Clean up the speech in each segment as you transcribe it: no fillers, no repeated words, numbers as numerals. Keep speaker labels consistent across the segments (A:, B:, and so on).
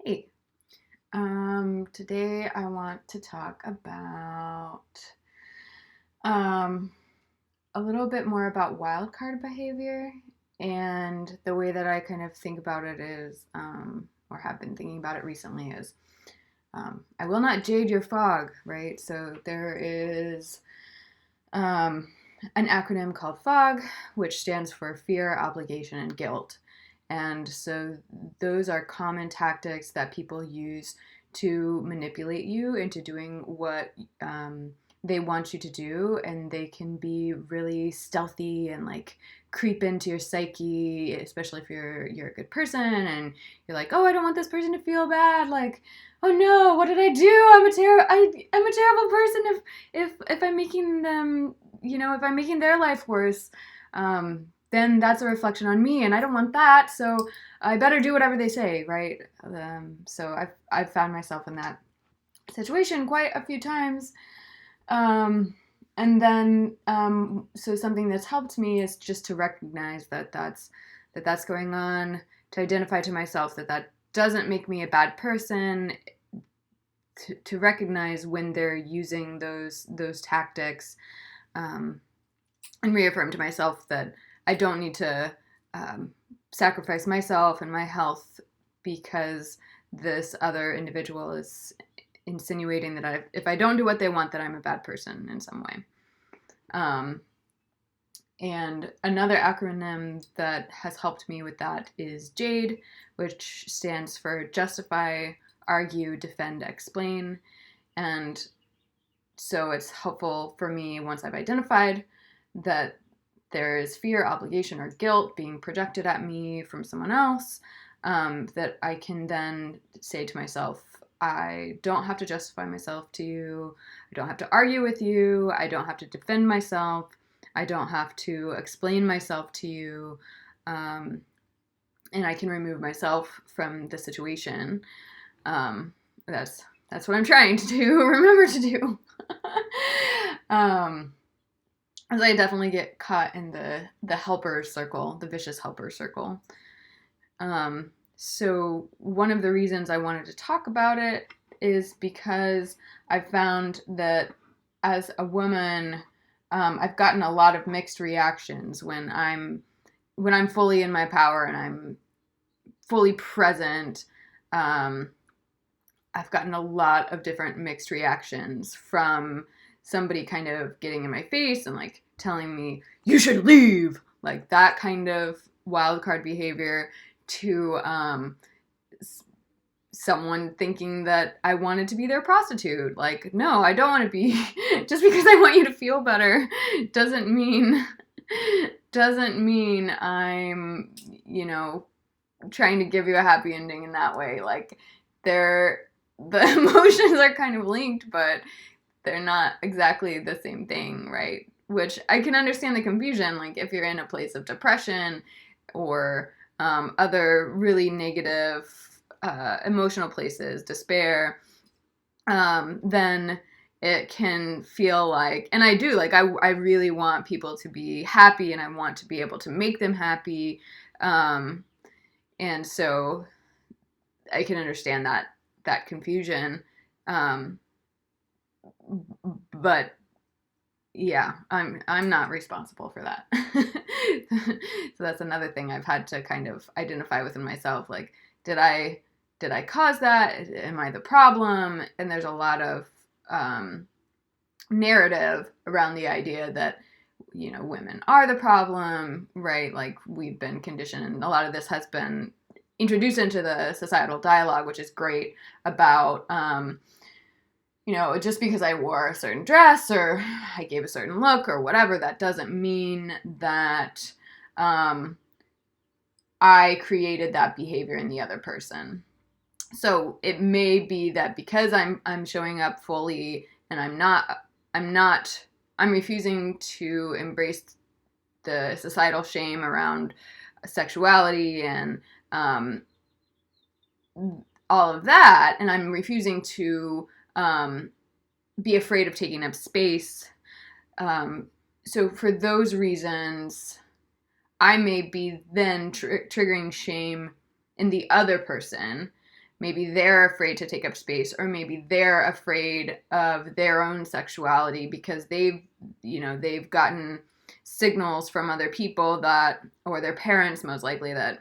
A: Hey, today I want to talk about um, a little bit more about wildcard behavior. And the way that I kind of think about it is, or have been thinking about it recently, is I will not jade your fog, right? So there is um, an acronym called FOG, which stands for fear, obligation, and guilt. And so those are common tactics that people use to manipulate you into doing what they want you to do. And they can be really stealthy and like creep into your psyche, especially if you're a good person and you're like, oh, I don't want this person to feel bad. Like, oh no, what did I do? I'm a terrible person if I'm making them, if I'm making their life worse, then that's a reflection on me, and I don't want that. So I better do whatever they say, right? So I've found myself in that situation quite a few times. And then so something that's helped me is just to recognize that's going on, to identify to myself that doesn't make me a bad person, to recognize when they're using those tactics, um, and reaffirm to myself that I don't need to um, sacrifice myself and my health because this other individual is insinuating that if I don't do what they want, that I'm a bad person in some way. Um, and another acronym that has helped me with that is JADE, which stands for Justify, Argue, Defend, Explain. And so it's helpful for me once I've identified that there is fear, obligation, or guilt being projected at me from someone else, that I can then say to myself, I don't have to justify myself to you. I don't have to argue with you. I don't have to defend myself. I don't have to explain myself to you. And I can remove myself from the situation. Um, that's what I'm trying to do. Remember to do. um, as I definitely get caught in the helper circle, the vicious helper circle. So one of the reasons I wanted to talk about it is because I found that as a woman, I've gotten a lot of mixed reactions when I'm fully in my power and I'm fully present. Um, I've gotten a lot of different mixed reactions from somebody kind of getting in my face and like telling me, you should leave, like that kind of wild card behavior, to someone thinking that I wanted to be their prostitute. Like, no, I don't want to be. Just because I want you to feel better doesn't mean I'm, trying to give you a happy ending in that way. Like, the emotions are kind of linked, but they're not exactly the same thing, right? Which I can understand the confusion. Like, if you're in a place of depression or other really negative emotional places, despair, then it can feel like, and I do, like, I really want people to be happy and I want to be able to make them happy. And so I can understand that confusion. Um, but yeah, I'm not responsible for that. So that's another thing I've had to kind of identify within myself. Like, did I cause that? Am I the problem? And there's a lot of narrative around the idea that women are the problem, right? Like, we've been conditioned, and a lot of this has been introduced into the societal dialogue, which is great, about just because I wore a certain dress or I gave a certain look or whatever, that doesn't mean that I created that behavior in the other person. So it may be that because I'm showing up fully and I'm refusing to embrace the societal shame around sexuality and all of that, and I'm refusing to be afraid of taking up space. So for those reasons, I may be then triggering shame in the other person, maybe they're afraid to take up space, or maybe they're afraid of their own sexuality because they've gotten signals from other people that, or their parents most likely, that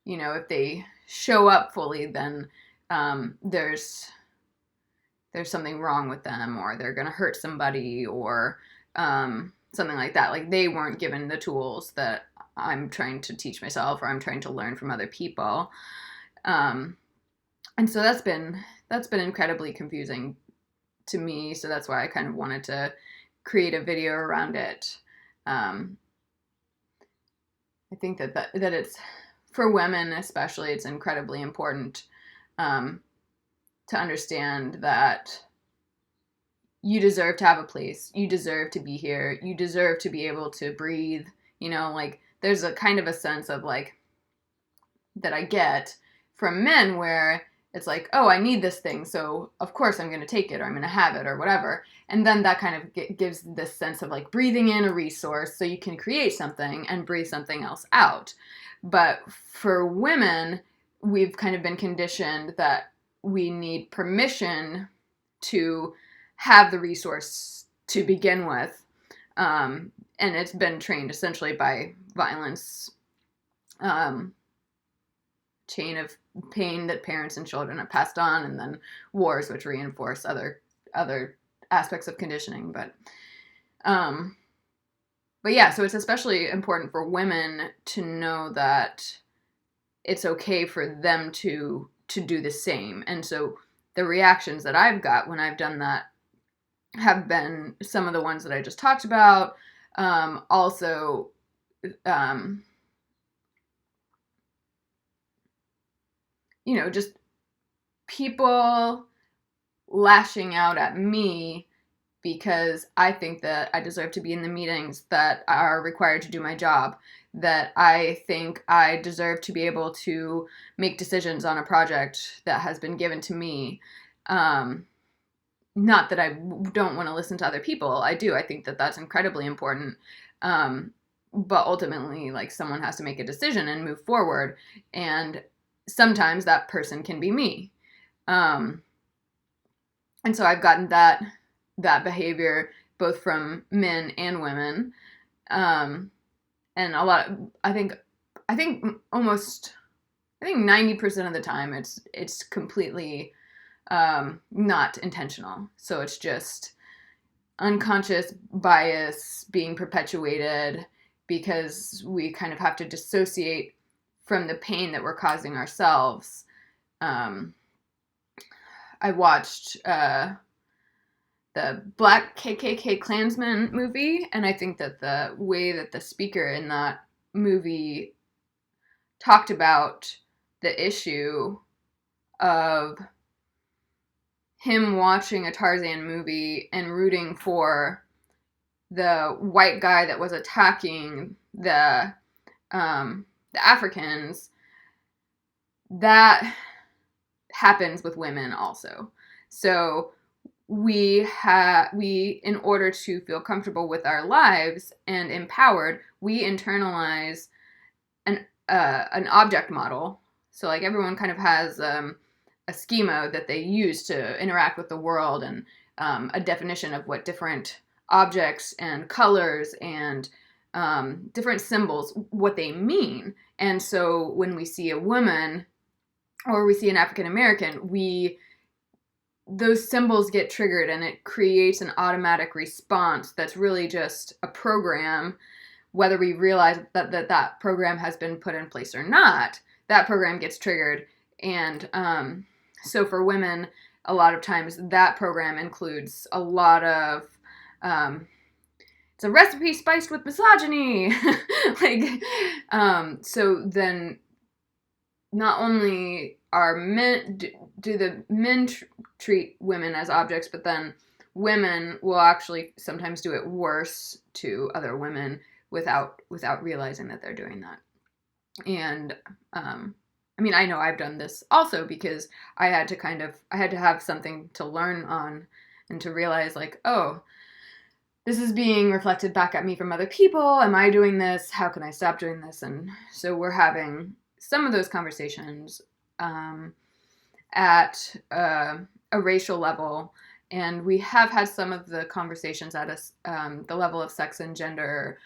A: if they show up fully, then there's something wrong with them, or they're going to hurt somebody, or something like that. Like, they weren't given the tools that I'm trying to teach myself, or I'm trying to learn from other people. And so that's been incredibly confusing to me. So that's why I kind of wanted to create a video around it. I think that it's, for women especially, it's incredibly important to understand that you deserve to have a place. You deserve to be here. You deserve to be able to breathe. Like, there's a kind of a sense of, like, that I get from men where it's like, oh, I need this thing, so of course I'm going to take it, or I'm going to have it, or whatever. And then that kind of gives this sense of, like, breathing in a resource so you can create something and breathe something else out. But for women, we've kind of been conditioned that we need permission to have the resource to begin with. And it's been trained essentially by violence, chain of pain that parents and children have passed on, and then wars, which reinforce other aspects of conditioning. But yeah, so it's especially important for women to know that it's okay for them to do the same. And so the reactions that I've got when I've done that have been some of the ones that I just talked about. Also, just people lashing out at me because I think that I deserve to be in the meetings that are required to do my job, that I think I deserve to be able to make decisions on a project that has been given to me. Not that I don't want to listen to other people. I do. I think that that's incredibly important. But ultimately, like, someone has to make a decision and move forward. And sometimes that person can be me. And so I've gotten that behavior both from men and women. And a lot of, I think 90% of the time it's completely not intentional. So it's just unconscious bias being perpetuated because we kind of have to dissociate from the pain that we're causing ourselves. I watched the Black KKK Klansman movie, and I think that the way that the speaker in that movie talked about the issue of him watching a Tarzan movie and rooting for the white guy that was attacking the Africans, that happens with women also. So we, in order to feel comfortable with our lives and empowered, we internalize an object model. So, like, everyone kind of has a schema that they use to interact with the world, and a definition of what different objects and colors and different symbols, what they mean. And so when we see a woman or we see an African American, those symbols get triggered, and it creates an automatic response that's really just a program. Whether we realize that program has been put in place or not, that program gets triggered. And so for women, a lot of times that program includes a lot of, it's a recipe spiced with misogyny. So then not only are men, do the men treat women as objects, but then women will actually sometimes do it worse to other women without realizing that they're doing that. And I mean, I know I've done this also because I had to have something to learn on, and to realize, like, oh, this is being reflected back at me from other people. Am I doing this? How can I stop doing this? And so we're having some of those conversations at a racial level. And we have had some of the conversations at the level of sex and gender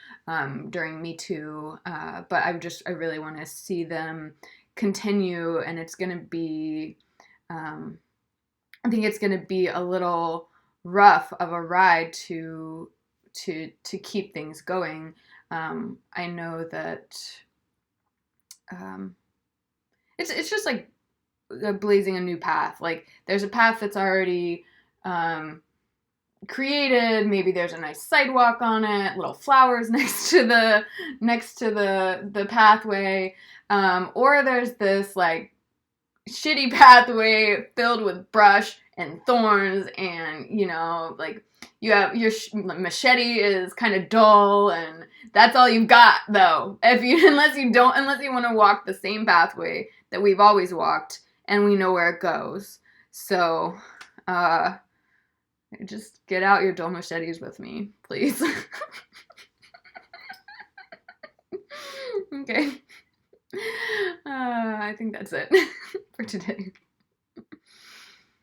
A: during Me Too, but I really want to see them continue, and it's going to be, I think it's going to be a little rough of a ride to keep things going. I know that it's just like blazing a new path. Like there's a path that's already created. Maybe there's a nice sidewalk on it, little flowers next to the pathway, or there's this like shitty pathway filled with brush and thorns, and like you have your machete is kind of dull, and that's all you've got though. Unless you want to walk the same pathway that we've always walked and we know where it goes. So just get out your dull machetes with me, please. Okay. I think that's it for today.